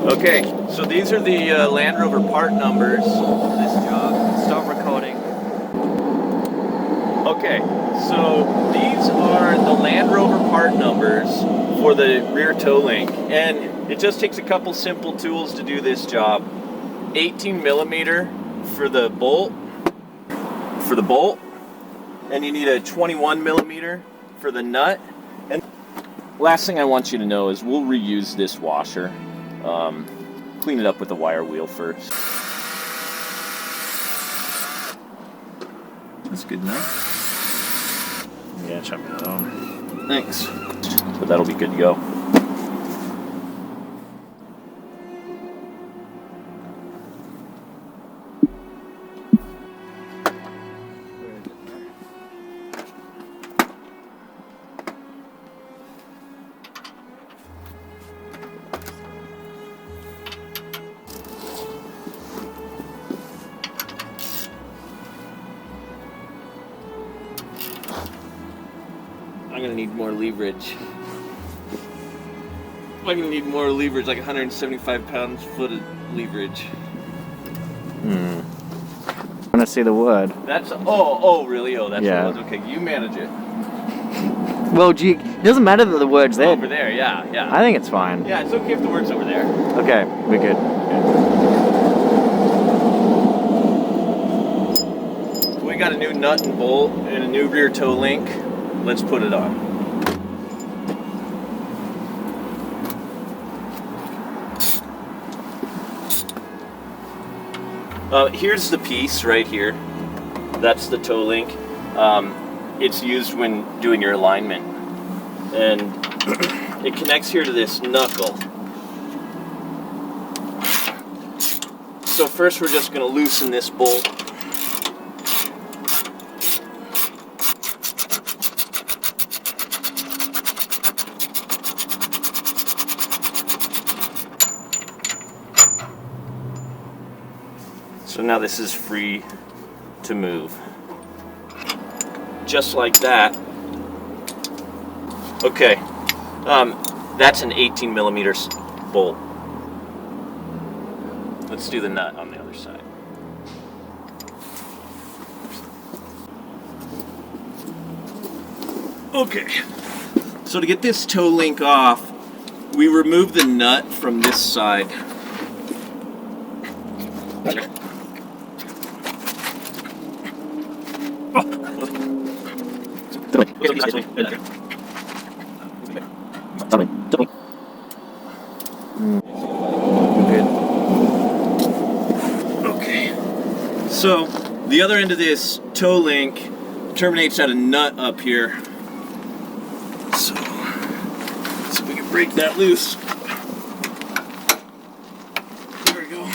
Okay, so these are the Land Rover part numbers for this job. Stop recording. Okay, so these are the Land Rover part numbers for the rear toe link, and it just takes a couple simple tools to do this job. 18 millimeter for the bolt, and you need a 21 millimeter for the nut. And last thing I want you to know is we'll reuse this washer. Clean it up with a wire wheel first. That's good enough. Yeah, chop it down. Thanks. But that'll be good to go. I'm gonna need more leverage. I'm gonna need more leverage, like 175 pounds foot of leverage. I want to say the word. That's oh really? Oh, that's Yeah. what it was. Okay, you manage it. Well, gee, it doesn't matter that the word's there. Over there, yeah. I think it's fine. Yeah, it's okay if the word's over there. Okay, we're good. We got a new nut and bolt and a new rear toe link. Let's put it on. Here's the piece right here. That's the toe link. It's used when doing your alignment. And it connects here to this knuckle. So first we're just going to loosen this bolt. So now this is free to move. Just like that. Okay, that's an 18 millimeter bolt. Let's do the nut on the other side. Okay, so to get this toe link off, we remove the nut from this side. Okay, so the other end of this toe link terminates at a nut up here. So we can break that loose. There we go.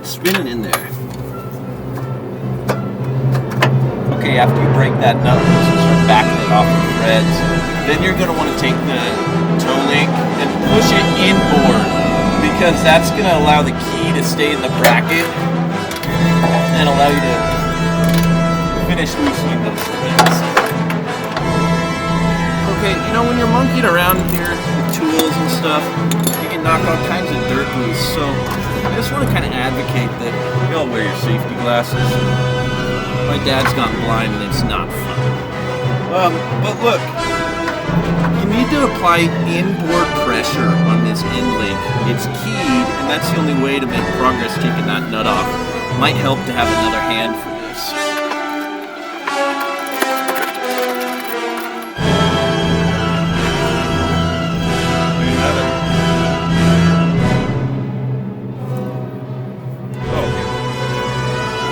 Spinning in there. Okay, after you break that nut loose and start backing it off the threads, then you're going to want to take the toe link and push it inboard, because that's going to allow the key to stay in the bracket and allow you to finish loosening those threads. Okay, you know, when you're monkeying around here with tools and stuff, you can knock all kinds of dirt loose, so I just want to kind of advocate that you all wear your safety glasses. My dad's gotten blind and it's not fun. But look, you need to apply inboard pressure on this end link. It's keyed, and that's the only way to make progress taking that nut off. Might help to have another hand for this.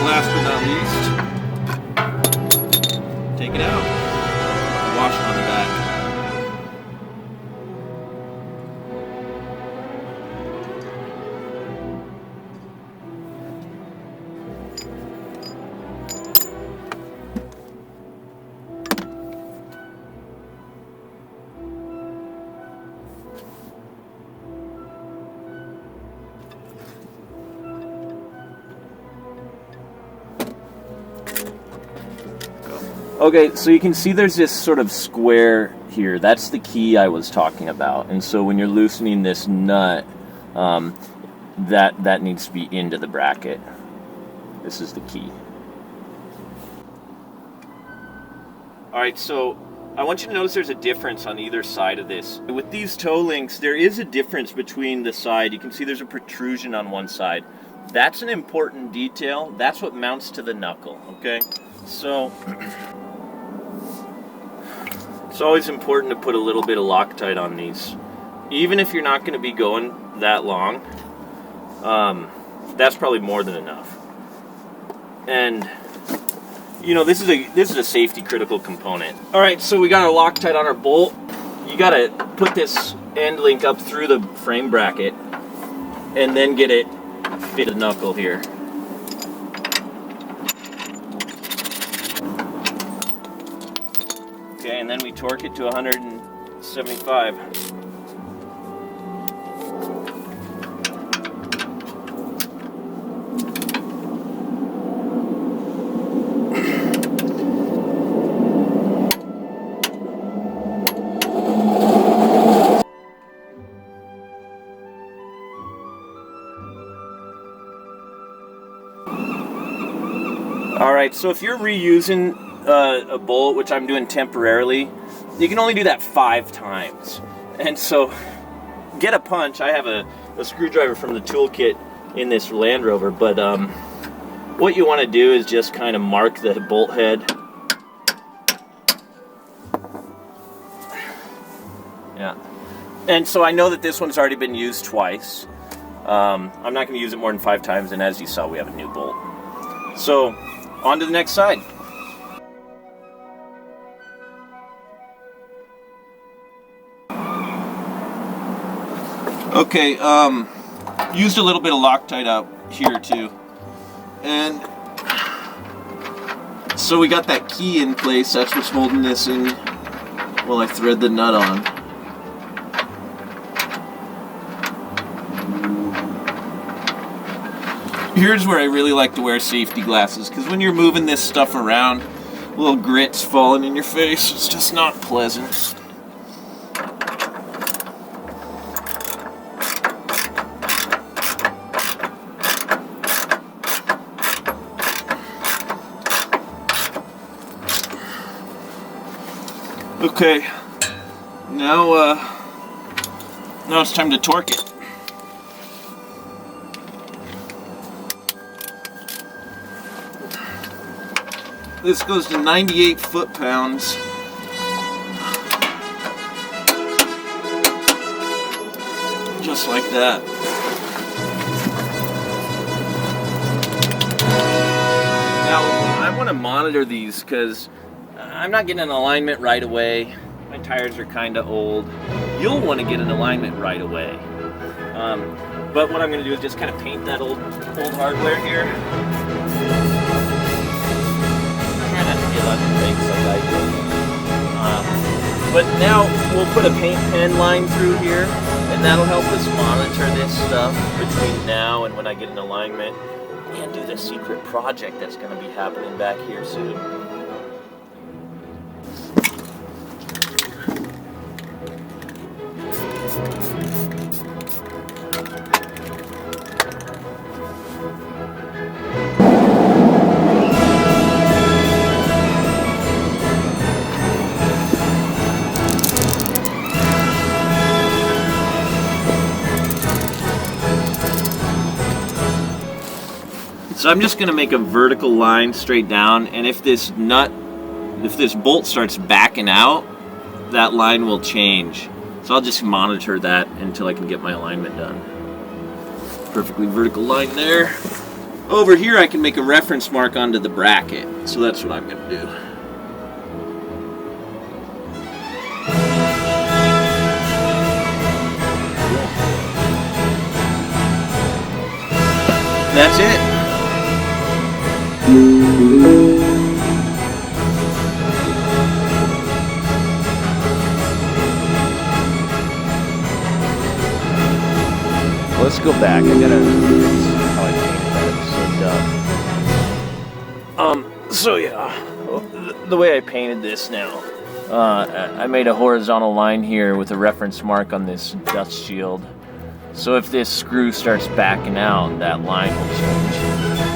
Last but not least, take it out, wash it on the back. Okay, so you can see there's this sort of square here. That's the key I was talking about. And so when you're loosening this nut, that needs to be into the bracket. This is the key. All right, so I want you to notice there's a difference on either side of this. With these toe links, there is a difference between the side. You can see there's a protrusion on one side. That's an important detail. That's what mounts to the knuckle, okay? So it's always important to put a little bit of Loctite on these. Even if you're not going to be going that long, that's probably more than enough. And you know, this is a safety critical component. All right, so we got our Loctite on our bolt. You got to put this end link up through the frame bracket and then get it fit the knuckle here. Okay, and then we torque it to 175. Alright, so if you're reusing a bolt, which I'm doing temporarily, you can only do that 5 times. And so, get a punch. I have a screwdriver from the toolkit in this Land Rover, but what you want to do is just kind of mark the bolt head. Yeah. And so I know that this one's already been used twice. I'm not going to use it more than 5 times, and as you saw, we have a new bolt. So, on to the next side. Okay, used a little bit of Loctite out here too. And so we got that key in place. That's what's holding this in while I thread the nut on. Here's where I really like to wear safety glasses, because when you're moving this stuff around, little grits falling in your face, it's just not pleasant. Okay, now it's time to torque it. This goes to 98 foot-pounds. Just like that. Now, I want to monitor these because I'm not getting an alignment right away. My tires are kind of old. You'll want to get an alignment right away. But what I'm going to do is just kind of paint that old hardware here. But now we'll put a paint pen line through here, and that'll help us monitor this stuff between now and when I get an alignment and do the secret project that's going to be happening back here soon. So I'm just going to make a vertical line straight down, and if this bolt starts backing out, that line will change. So I'll just monitor that until I can get my alignment done. Perfectly vertical line there. Over here I can make a reference mark onto the bracket, so that's what I'm going to do. That's it. Let's go back. I gotta fix how I painted that. It's so dumb. So yeah. the way I painted this now, I made a horizontal line here with a reference mark on this dust shield. So if this screw starts backing out, that line will change.